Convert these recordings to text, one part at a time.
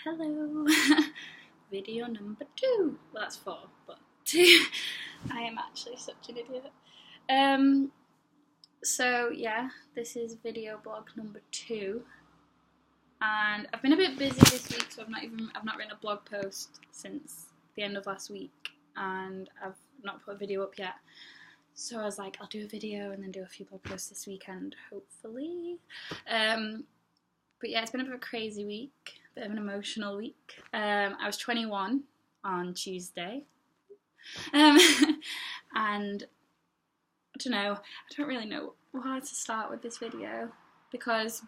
Hello. Video number 2. Well, that's 4, but 2. I am actually such an idiot. So yeah, this is video blog number 2, and I've been a bit busy this week, so I've not written a blog post since the end of last week, and I've not put a video up yet. So I was like, I'll do a video and then do a few blog posts this weekend, hopefully. But yeah, it's been a bit of a crazy week, a bit of an emotional week. I was 21 on Tuesday, and I don't really know how to start with this video, because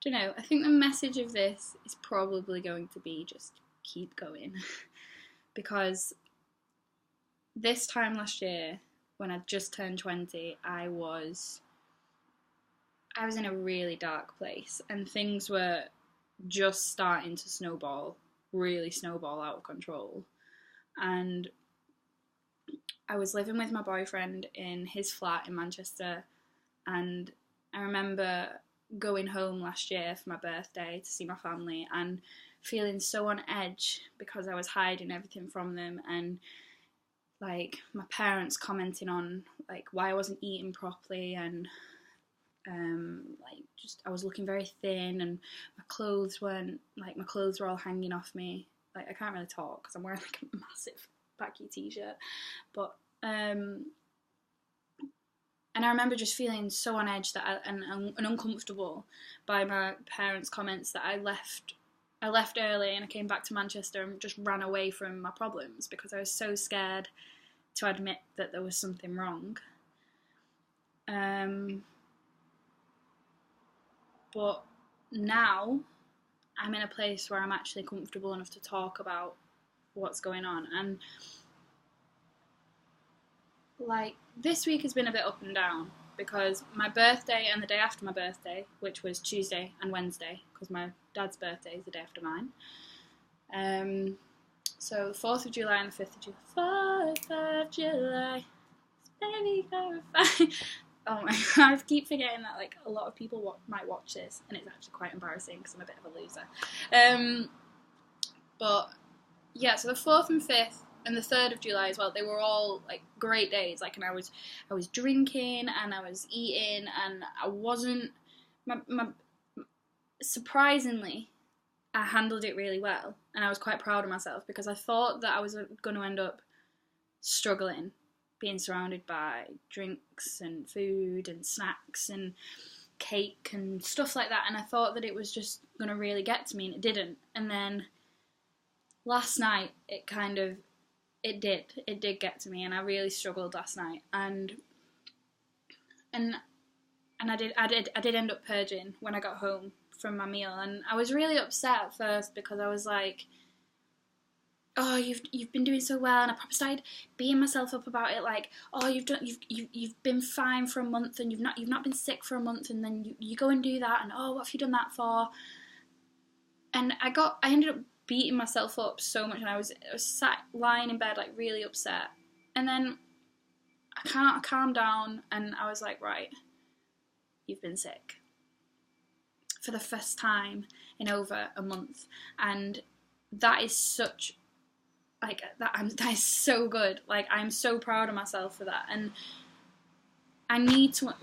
I think the message of this is probably going to be just keep going. Because this time last year, when I just turned 20, I was in a really dark place, and things were just starting to really snowball out of control. And I was living with my boyfriend in his flat in Manchester, and I remember going home last year for my birthday to see my family and feeling so on edge because I was hiding everything from them, and like my parents commenting on like why I wasn't eating properly, and I was looking very thin, and my clothes were all hanging off me. Like, I can't really talk because I'm wearing like a massive baggy t-shirt, but and I remember just feeling so on edge and uncomfortable by my parents' comments that I left early, and I came back to Manchester and just ran away from my problems because I was so scared to admit that there was something wrong. But now I'm in a place where I'm actually comfortable enough to talk about what's going on. And like, this week has been a bit up and down because my birthday and the day after my birthday, which was Tuesday and Wednesday, because my dad's birthday is the day after mine. So the 4th of July and the 5th of July. 4th of July. Baby, clarify. Oh my god, I keep forgetting that like a lot of people might watch this, and it's actually quite embarrassing because I'm a bit of a loser. But yeah, so the 4th and 5th and the 3rd of July as well, they were all like great days. Like, and I was drinking and I was eating, and I wasn't surprisingly, I handled it really well, and I was quite proud of myself because I thought that I was going to end up struggling, being surrounded by drinks and food and snacks and cake and stuff like that, and I thought that it was just going to really get to me, and it didn't. And then last night it did get to me, and I really struggled last night, and I did end up purging when I got home from my meal, and I was really upset at first because I was like, oh, you've been doing so well, and I probably started beating myself up about it, like, oh, you've been fine for a month, and you've not been sick for a month, and then you go and do that, and oh, what have you done that for? And I ended up beating myself up so much, and I was sat lying in bed like really upset, and then I calmed down, and I was like, right, you've been sick for the first time in over a month, and that is such that is so good. Like, I'm so proud of myself for that, and I need to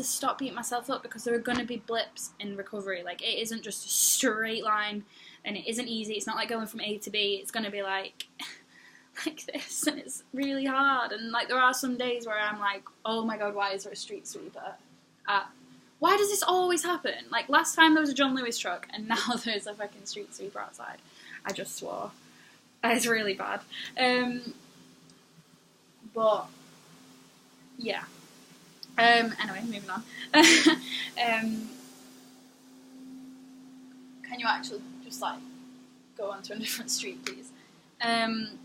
stop beating myself up because there are going to be blips in recovery. Like, it isn't just a straight line, and it isn't easy. It's not like going from A to B. It's going to be like this, and it's really hard. And like, there are some days where I'm like, oh my god, why is there a street sweeper? Why does this always happen? Like, last time there was a John Lewis truck, and now there's a fucking street sweeper outside. I just swore. It's really bad. But yeah. Anyway, moving on. Can you actually just like go on to a different street, please? And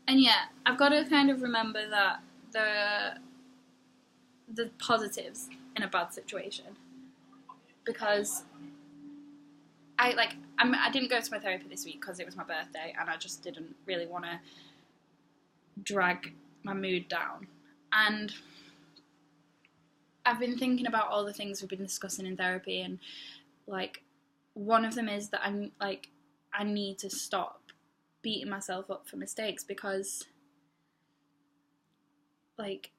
yeah, I've got to kind of remember that the positives in a bad situation, because I didn't go to my therapy this week because it was my birthday, and I just didn't really want to drag my mood down. And I've been thinking about all the things we've been discussing in therapy, and like one of them is that I need to stop beating myself up for mistakes, because like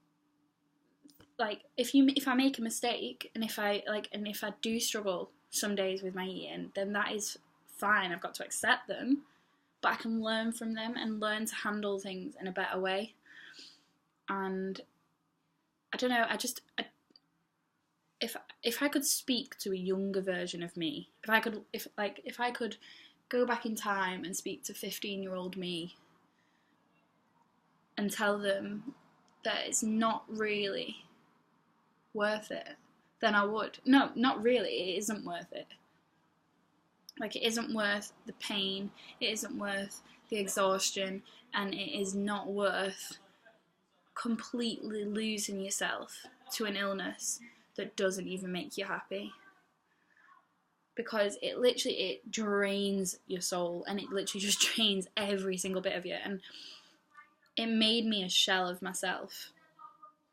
if I make a mistake, and if I do struggle some days with my eating, then that is fine. I've got to accept them, but I can learn from them and learn to handle things in a better way. And I don't know, if I could speak to a younger version of me, if I could go back in time and speak to 15-year-old me and tell them that it's not really worth it, then I would. No, not really. It isn't worth it. Like, it isn't worth the pain, it isn't worth the exhaustion, and it is not worth completely losing yourself to an illness that doesn't even make you happy. Because it drains your soul, and it literally just drains every single bit of you. And it made me a shell of myself.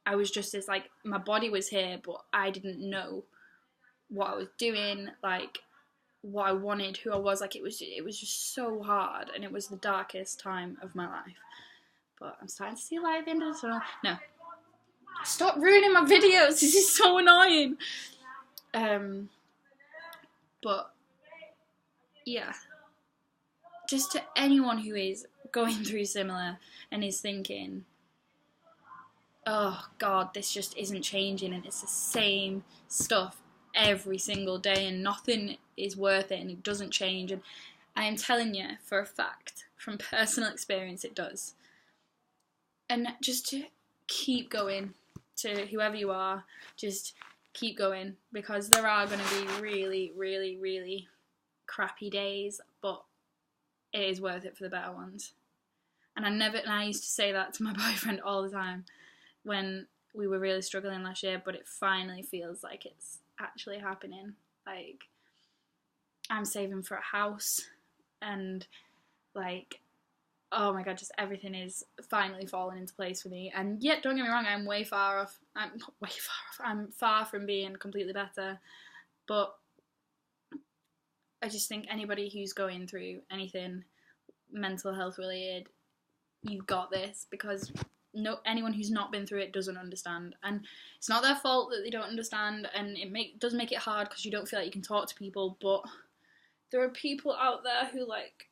I was just this, like, my body was here, but I didn't know what I was doing, like, what I wanted, who I was. Like, it was just so hard, and it was the darkest time of my life. But I'm starting to see light at the end of the tunnel. No. Stop ruining my videos, this is so annoying. But, yeah. Just to anyone who is going through similar and is thinking, oh God, this just isn't changing, and it's the same stuff every single day, and nothing is worth it, and it doesn't change. And I am telling you for a fact, from personal experience, it does. And just to keep going, to whoever you are, just keep going, because there are going to be really, really, really crappy days, but it is worth it for the better ones. And I used to say that to my boyfriend all the time when we were really struggling last year, but it finally feels like it's actually happening. Like, I'm saving for a house, and like, oh my God, just everything is finally falling into place for me. And yet, don't get me wrong, I'm far from being completely better, but I just think anybody who's going through anything mental health related, you've got this, because anyone who's not been through it doesn't understand. And it's not their fault that they don't understand, and it does make it hard because you don't feel like you can talk to people, but there are people out there who like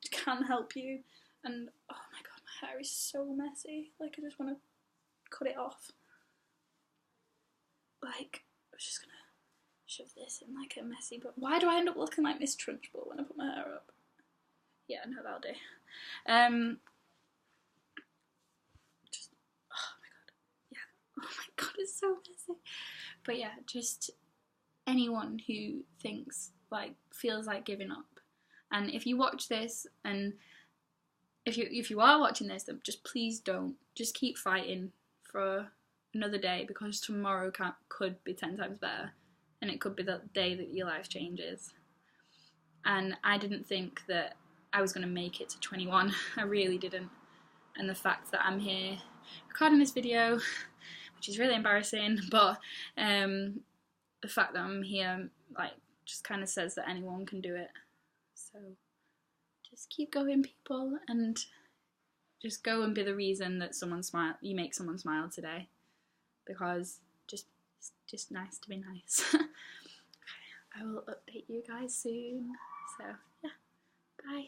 can help you. And oh my God, my hair is so messy, like I just want to cut it off. Like, I was just gonna shove this in like a messy, but why do I end up looking like Miss Trunchbull when I put my hair up? Yeah, no, that'll do. Just, oh my God, yeah, oh my God, it's so messy. But yeah, just anyone who feels like giving up, and if you watch this, and if you are watching this, then just please don't. Just keep fighting for another day, because tomorrow could be 10 times better, and it could be the day that your life changes. And I didn't think that I was going to make it to 21. I really didn't. And the fact that I'm here recording this video, which is really embarrassing, but the fact that I'm here, like, just kind of says that anyone can do it. So just keep going, people, and just go and be the reason that you make someone smile today, because it's just nice to be nice. I will update you guys soon. So yeah, bye.